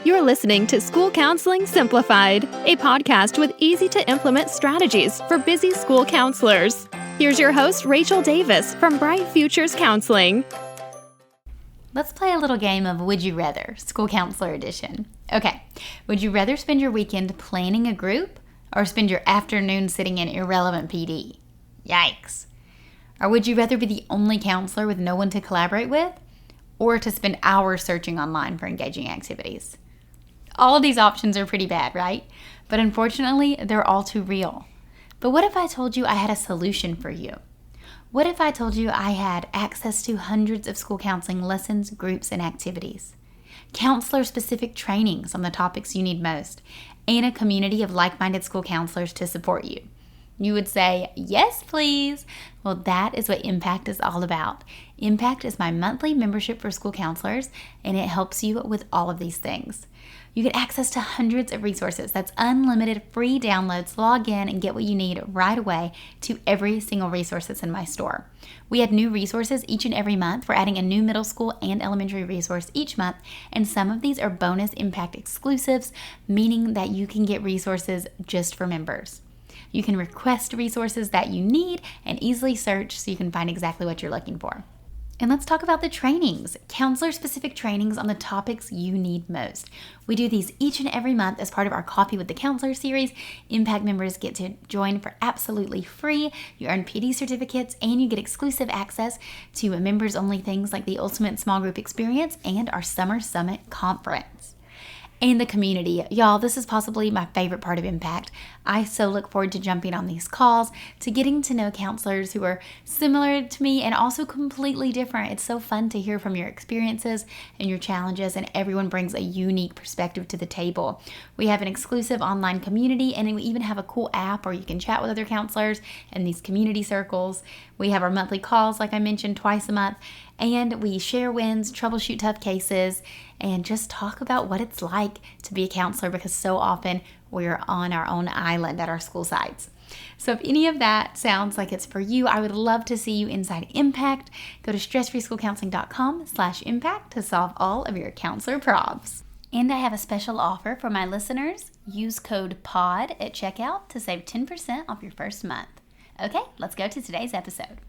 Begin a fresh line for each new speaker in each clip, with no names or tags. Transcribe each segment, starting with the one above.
You're listening to School Counseling Simplified, a podcast with easy-to-implement strategies for busy school counselors. Here's your host, Rachel Davis from Bright Futures Counseling.
Let's play a little game of Would You Rather, School Counselor Edition. Okay, would you rather spend your weekend planning a group or spend your afternoon sitting in irrelevant PD? Yikes. Or would you rather be the only counselor with no one to collaborate with, or to spend hours searching online for engaging activities? All of these options are pretty bad, right? But unfortunately, they're all too real. But what if I told you I had a solution for you? What if I told you I had access to hundreds of school counseling lessons, groups, and activities, counselor-specific trainings on the topics you need most, and a community of like-minded school counselors to support you? You would say, yes, please. Well, that is what Impact is all about. Impact is my monthly membership for school counselors, and it helps you with all of these things. You get access to hundreds of resources. That's unlimited free downloads. Log in and get what you need right away to every single resource that's in my store. We add new resources each and every month. We're adding a new middle school and elementary resource each month, and some of these are bonus Impact exclusives, meaning that you can get resources just for members. You can request resources that you need and easily search so you can find exactly what you're looking for. And let's talk about the trainings, counselor-specific trainings on the topics you need most. We do these each and every month as part of our Coffee with the Counselor series. Impact members get to join for absolutely free. You earn PD certificates and you get exclusive access to members-only things like the Ultimate Small Group Experience and our Summer Summit Conference. And the community. Y'all, this is possibly my favorite part of Impact. I so look forward to jumping on these calls, to getting to know counselors who are similar to me and also completely different. It's so fun to hear from your experiences and your challenges, and everyone brings a unique perspective to the table. We have an exclusive online community, and we even have a cool app where you can chat with other counselors in these community circles. We have our monthly calls, like I mentioned, twice a month, and we share wins, troubleshoot tough cases, and just talk about what it's like to be a counselor, because so often we're on our own island at our school sites. So if any of that sounds like it's for you, I would love to see you inside Impact. Go to stressfreeschoolcounseling.com/impact to solve all of your counselor problems. And I have a special offer for my listeners. Use code POD at checkout to save 10% off your first month. Okay, let's go to today's episode.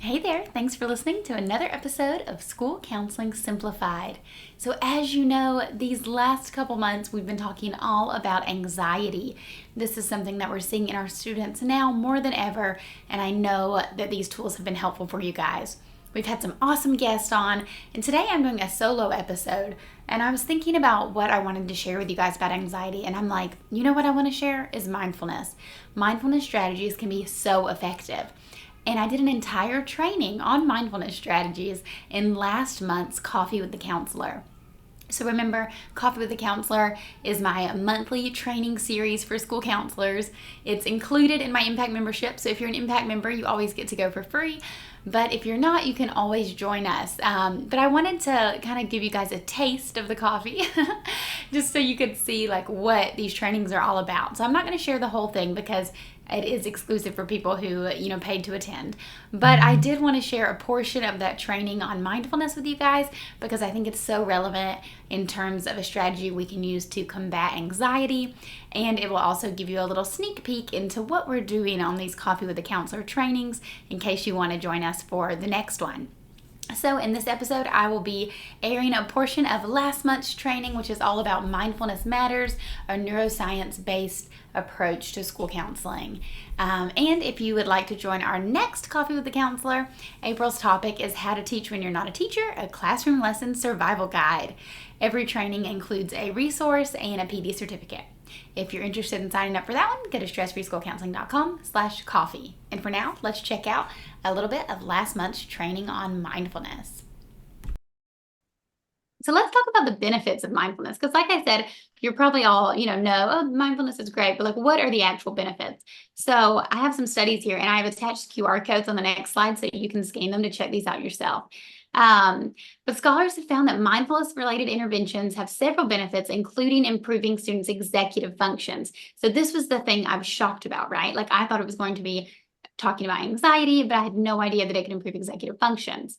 Hey there, thanks for listening to another episode of School Counseling Simplified. So as you know, these last couple months we've been talking all about anxiety. This is something that we're seeing in our students now more than ever, and I know that these tools have been helpful for you guys. We've had some awesome guests on, and today I'm doing a solo episode, and I was thinking about what I wanted to share with you guys about anxiety, and I'm like, you know what I want to share is mindfulness. Mindfulness strategies can be so effective. And I did an entire training on mindfulness strategies in last month's Coffee with the Counselor. So remember, Coffee with the Counselor is my monthly training series for school counselors. It's included in my Impact membership. So if you're an Impact member, you always get to go for free. But if you're not, you can always join us. But I wanted to kind of give you guys a taste of the coffee just so you could see like what these trainings are all about. So I'm not going to share the whole thing because it is exclusive for people who, paid to attend. But I did want to share a portion of that training on mindfulness with you guys because I think it's so relevant in terms of a strategy we can use to combat anxiety. And it will also give you a little sneak peek into what we're doing on these Coffee with the Counselor trainings in case you want to join us for the next one. So in this episode, I will be airing a portion of last month's training, which is all about Mindfulness Matters, a neuroscience-based approach to school counseling. And if you would like to join our next Coffee with the Counselor, April's topic is How to Teach When You're Not a Teacher, a Classroom Lesson Survival Guide. Every training includes a resource and a PD certificate. If you're interested in signing up for that one, go to stressfreeschoolcounseling.com/coffee. And for now, let's check out a little bit of last month's training on mindfulness. So let's talk about the benefits of mindfulness. Because like I said, you're probably all, oh, mindfulness is great, but like, what are the actual benefits? So I have some studies here and I've attached QR codes on the next slide so you can scan them to check these out yourself. But scholars have found that mindfulness-related interventions have several benefits, including improving students' executive functions. So this was the thing I was shocked about, right? Like I thought it was going to be talking about anxiety, but I had no idea that it could improve executive functions.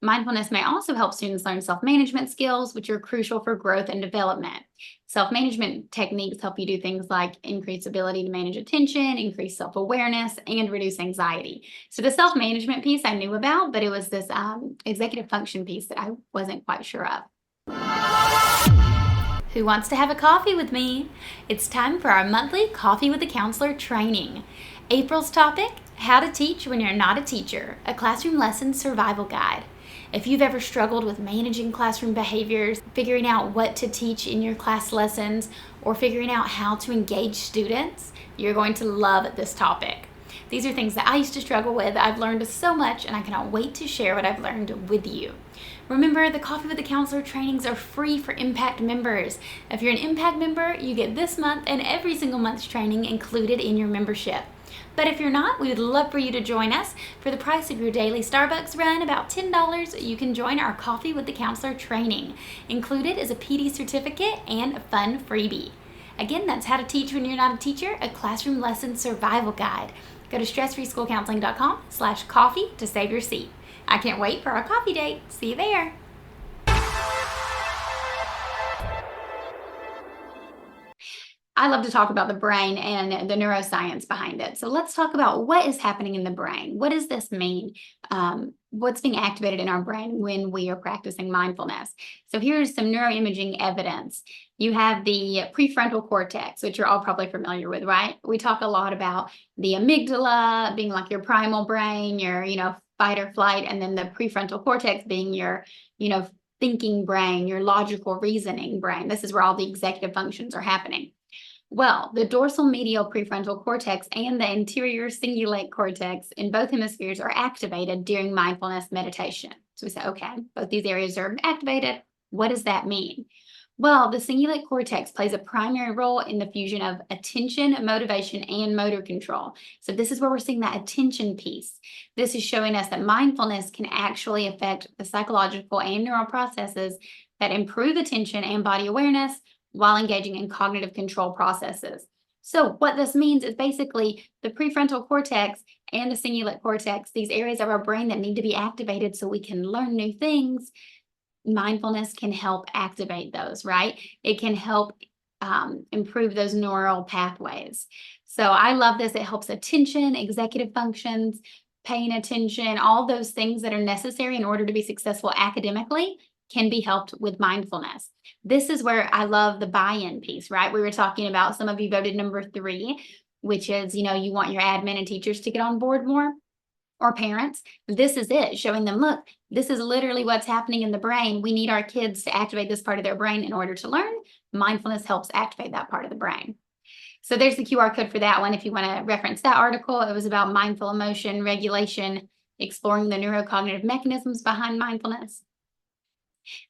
Mindfulness may also help students learn self-management skills, which are crucial for growth and development. Self-management techniques help you do things like increase ability to manage attention, increase self-awareness, and reduce anxiety. So the self-management piece I knew about, but it was this executive function piece that I wasn't quite sure of. Who wants to have a coffee with me? It's time for our monthly Coffee with a Counselor training. April's topic, How to Teach When You're Not a Teacher, a classroom lesson survival guide. If you've ever struggled with managing classroom behaviors, figuring out what to teach in your class lessons, or figuring out how to engage students, you're going to love this topic. These are things that I used to struggle with. I've learned so much, and I cannot wait to share what I've learned with you. Remember, the Coffee with a Counselor trainings are free for Impact members. If you're an Impact member, you get this month and every single month's training included in your membership. But if you're not, we would love for you to join us. For the price of your daily Starbucks run, about $10, you can join our Coffee with the Counselor training. Included is a PD certificate and a fun freebie. Again, that's How to Teach When You're Not a Teacher, a classroom lesson survival guide. Go to stressfreeschoolcounseling.com/coffee to save your seat. I can't wait for our coffee date. See you there. I love to talk about the brain and the neuroscience behind it. So let's talk about what is happening in the brain. What does this mean? What's being activated in our brain when we are practicing mindfulness? So here's some neuroimaging evidence. You have the prefrontal cortex, which you're all probably familiar with, right? We talk a lot about the amygdala being like your primal brain, your, fight or flight, and then the prefrontal cortex being your, thinking brain, your logical reasoning brain. This is where all the executive functions are happening. Well, the dorsal medial prefrontal cortex and the anterior cingulate cortex in both hemispheres are activated during mindfulness meditation. So we say, okay, both these areas are activated. What does that mean? Well, the cingulate cortex plays a primary role in the fusion of attention, motivation, and motor control. So this is where we're seeing that attention piece. This is showing us that mindfulness can actually affect the psychological and neural processes that improve attention and body awareness while engaging in cognitive control processes. So what this means is basically the prefrontal cortex and the cingulate cortex, these areas of our brain that need to be activated so we can learn new things. Mindfulness can help activate those, right? It can help improve those neural pathways. So I love this. It helps attention, executive functions, paying attention, all those things that are necessary in order to be successful academically can be helped with mindfulness. This is where I love the buy-in piece, right? We were talking about, some of you voted number 3, which is, you want your admin and teachers to get on board more, or parents. This is it, showing them, look, this is literally what's happening in the brain. We need our kids to activate this part of their brain in order to learn. Mindfulness helps activate that part of the brain. So there's the QR code for that one if you want to reference that article. It was about mindful emotion regulation, exploring the neurocognitive mechanisms behind mindfulness.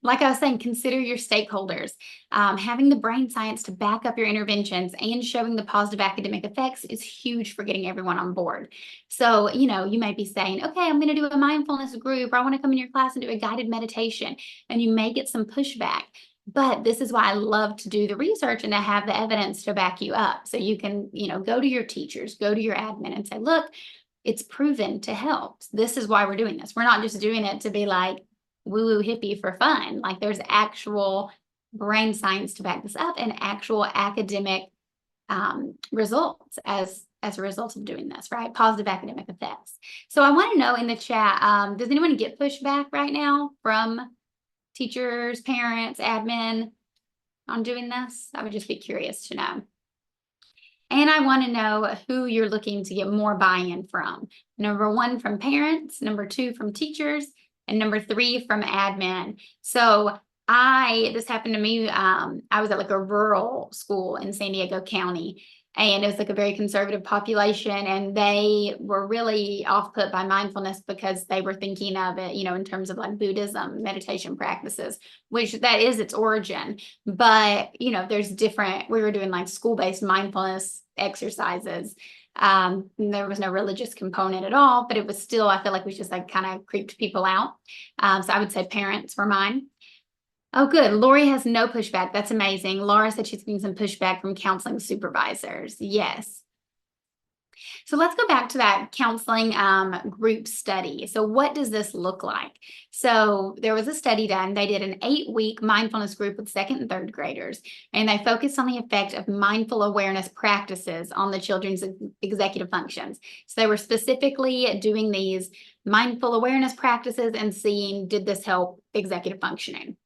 Like I was saying, consider your stakeholders. Having the brain science to back up your interventions and showing the positive academic effects is huge for getting everyone on board. So, you might be saying, okay, I'm going to do a mindfulness group, or I want to come in your class and do a guided meditation, and you may get some pushback. But this is why I love to do the research and to have the evidence to back you up. So you can, go to your teachers, go to your admin and say, look, it's proven to help. This is why we're doing this. We're not just doing it to be like woo-woo hippie for fun. Like, there's actual brain science to back this up and actual academic results as a result of doing this, right? Positive academic effects. So I want to know in the chat, does anyone get pushback right now from teachers, parents, admin on doing this? I would just be curious to know. And I want to know who you're looking to get more buy-in from. Number 1 from parents, number 2 from teachers, and number 3 from admin. So this happened to me. I was at like a rural school in San Diego County, and it was like a very conservative population, and they were really off-put by mindfulness because they were thinking of it, in terms of like Buddhism meditation practices, which that is its origin. But, there's different, we were doing like school-based mindfulness exercises. There was no religious component at all, but it was still, I feel like we just like kind of creeped people out. So I would say parents were mine. Oh, good. Lori has no pushback. That's amazing. Laura said she's getting some pushback from counseling supervisors. Yes. So let's go back to that counseling group study. So what does this look like? So there was a study done. They did an 8-week mindfulness group with second and third graders, and they focused on the effect of mindful awareness practices on the children's executive functions. So they were specifically doing these mindful awareness practices and seeing, did this help executive functioning?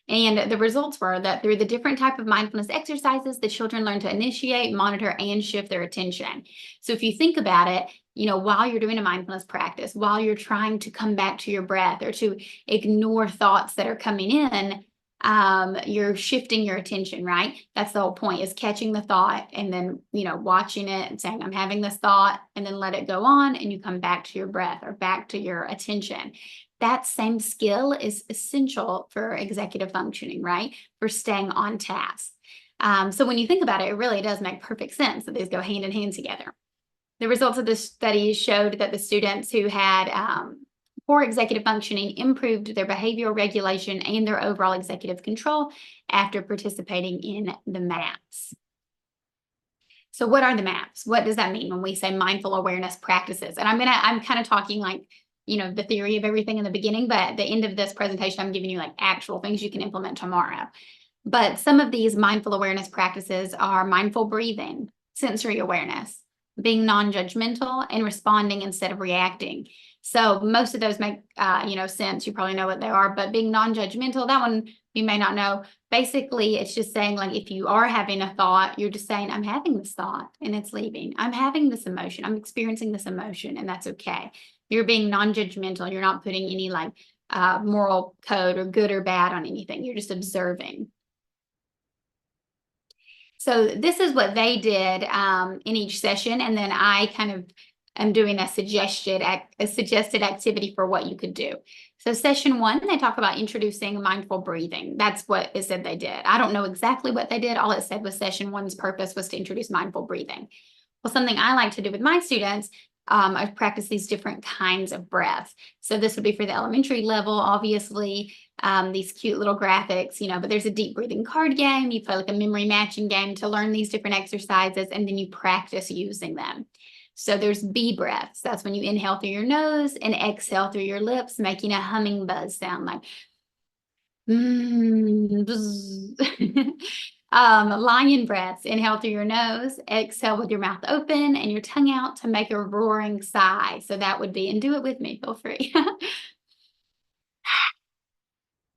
And the results were that through the different type of mindfulness exercises, the children learn to initiate, monitor, and shift their attention. So if you think about it, while you're doing a mindfulness practice, while you're trying to come back to your breath or to ignore thoughts that are coming in, you're shifting your attention, right? That's the whole point, is catching the thought and then, watching it and saying, I'm having this thought, and then let it go on, and you come back to your breath or back to your attention. That same skill is essential for executive functioning, right? For staying on task. So when you think about it, it really does make perfect sense that these go hand in hand together. The results of this study showed that the students who had poor executive functioning improved their behavioral regulation and their overall executive control after participating in the MAPs. So what are the MAPs? What does that mean when we say mindful awareness practices? And I'm kind of talking like, the theory of everything in the beginning, but at the end of this presentation, I'm giving you like actual things you can implement tomorrow. But some of these mindful awareness practices are mindful breathing, sensory awareness, being non-judgmental, and responding instead of reacting. So most of those make, sense. You probably know what they are, but being non-judgmental, that one you may not know. Basically, it's just saying, like, if you are having a thought, you're just saying, I'm having this thought and it's leaving. I'm having this emotion. I'm experiencing this emotion, and that's okay. You're being non-judgmental. You're not putting any moral code or good or bad on anything. You're just observing. So this is what they did in each session. And then I kind of am doing a suggested activity for what you could do. So session 1, they talk about introducing mindful breathing. That's what it said they did. I don't know exactly what they did. All it said was session 1's purpose was to introduce mindful breathing. Well, something I like to do with my students, I practice these different kinds of breaths. So this would be for the elementary level, obviously, these cute little graphics, but there's a deep breathing card game. You play like a memory matching game to learn these different exercises, and then you practice using them. So there's B breaths. That's when you inhale through your nose and exhale through your lips, making a humming buzz sound like lion breaths. Inhale through your nose, exhale with your mouth open and your tongue out to make a roaring sigh. So that would be, and do it with me, feel free.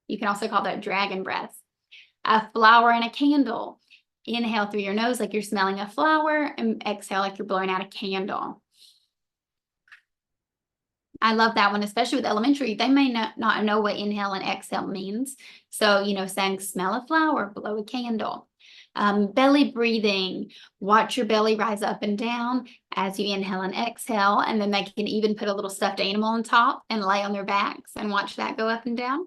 You can also call that dragon breaths. A flower and a candle. Inhale through your nose like you're smelling a flower, and exhale like you're blowing out a candle. I love that one, especially with elementary. They may not know what inhale and exhale means. So, saying smell a flower, blow a candle. Belly breathing, watch your belly rise up and down as you inhale and exhale. And then they can even put a little stuffed animal on top and lay on their backs and watch that go up and down.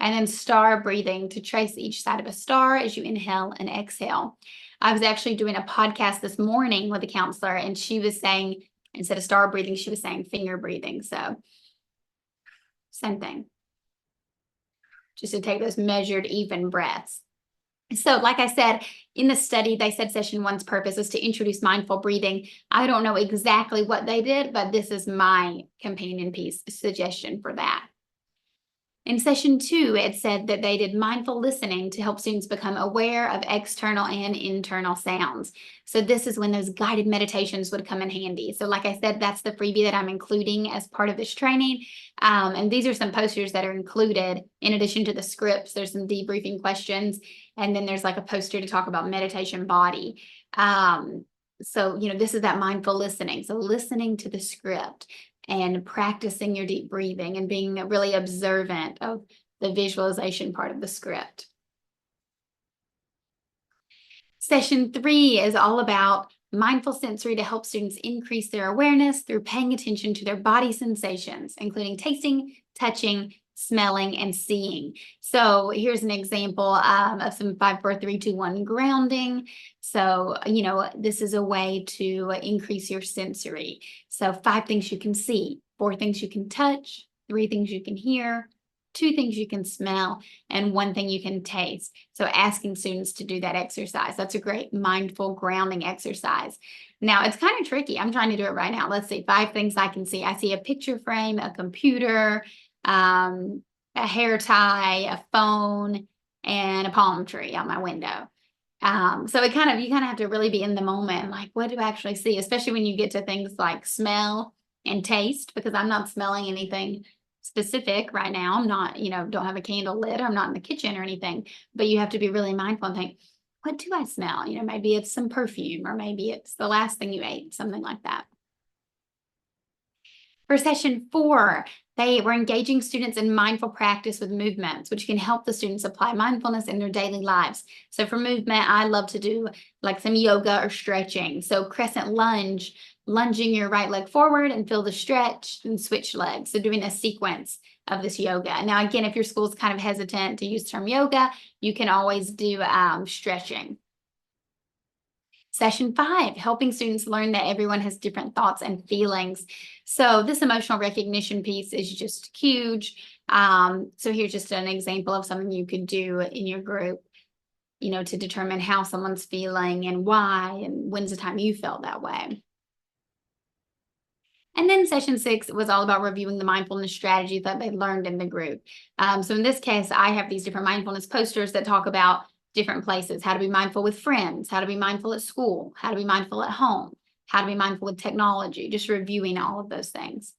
And then star breathing, to trace each side of a star as you inhale and exhale. I was actually doing a podcast this morning with a counselor, and she was saying, instead of star breathing, she was saying finger breathing. So same thing, just to take those measured, even breaths. So like I said, in the study, they said session 1's purpose is to introduce mindful breathing. I don't know exactly what they did, but this is my companion piece suggestion for that. In session 2, it said that they did mindful listening to help students become aware of external and internal sounds. So this is when those guided meditations would come in handy. So like I said, that's the freebie that I'm including as part of this training. And these are some posters that are included in addition to the scripts. There's some debriefing questions, and then there's like a poster to talk about meditation body. So, this is that mindful listening. So listening to the script and practicing your deep breathing and being really observant of the visualization part of the script. Session 3 is all about mindful sensory to help students increase their awareness through paying attention to their body sensations, including tasting, touching, smelling, and seeing. So here's an example of some 5, 4, 3, 2, 1 grounding. So, this is a way to increase your sensory. So 5 things you can see, 4 things you can touch, 3 things you can hear, 2 things you can smell, and 1 thing you can taste. So asking students to do that exercise. That's a great mindful grounding exercise. Now, it's kind of tricky. I'm trying to do it right now. Let's see, 5 things I can see. I see a picture frame, a computer, a hair tie, a phone, and a palm tree on my window. So you kind of have to really be in the moment. Like, what do I actually see? Especially when you get to things like smell and taste, because I'm not smelling anything specific right now. I'm not, don't have a candle lit. I'm not in the kitchen or anything, but you have to be really mindful and think, what do I smell? Maybe it's some perfume, or maybe it's the last thing you ate, something like that. For session 4, they were engaging students in mindful practice with movements, which can help the students apply mindfulness in their daily lives. So for movement, I love to do like some yoga or stretching. So crescent lunge, lunging your right leg forward and feel the stretch, and switch legs. So doing a sequence of this yoga. Now, again, if your school's kind of hesitant to use the term yoga, you can always do stretching. Session 5, helping students learn that everyone has different thoughts and feelings. So this emotional recognition piece is just huge. So here's just an example of something you could do in your group, to determine how someone's feeling and why, and when's the time you felt that way. And then session 6 was all about reviewing the mindfulness strategies that they learned in the group. So in this case, I have these different mindfulness posters that talk about different places, how to be mindful with friends, how to be mindful at school, how to be mindful at home, how to be mindful with technology, just reviewing all of those things.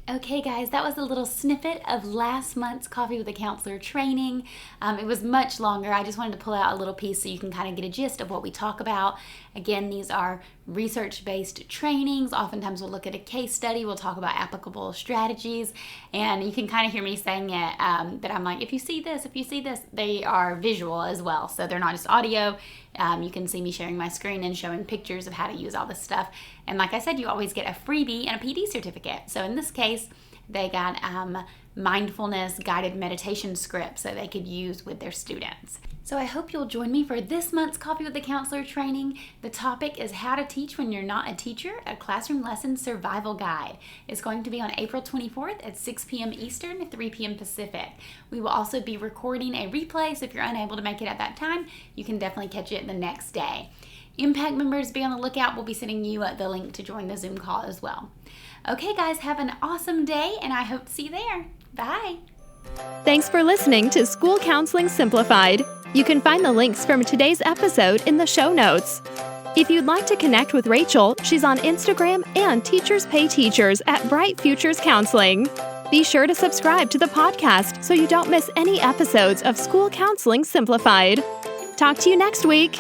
Okay, guys, that was a little snippet of last month's Coffee with a Counselor training. It was much longer. I just wanted to pull out a little piece so you can kind of get a gist of what we talk about. Again, these are research-based trainings. Oftentimes we'll look at a case study. We'll talk about applicable strategies. And you can kind of hear me saying it, that I'm like, if you see this, they are visual as well. So they're not just audio. You can see me sharing my screen and showing pictures of how to use all this stuff. And like I said, you always get a freebie and a PD certificate. So in this case, they got mindfulness guided meditation scripts that they could use with their students. So I hope you'll join me for this month's Coffee with the Counselor training. The topic is How to Teach When You're Not a Teacher, a Classroom Lesson Survival Guide. It's going to be on April 24th at 6 p.m. Eastern, 3 p.m. Pacific. We will also be recording a replay, so if you're unable to make it at that time, you can definitely catch it the next day. Impact members, be on the lookout. We'll be sending you the link to join the Zoom call as well. Okay, guys, have an awesome day, and I hope to see you there. Bye.
Thanks for listening to School Counseling Simplified. You can find the links from today's episode in the show notes. If you'd like to connect with Rachel, she's on Instagram and Teachers Pay Teachers at Bright Futures Counseling. Be sure to subscribe to the podcast so you don't miss any episodes of School Counseling Simplified. Talk to you next week.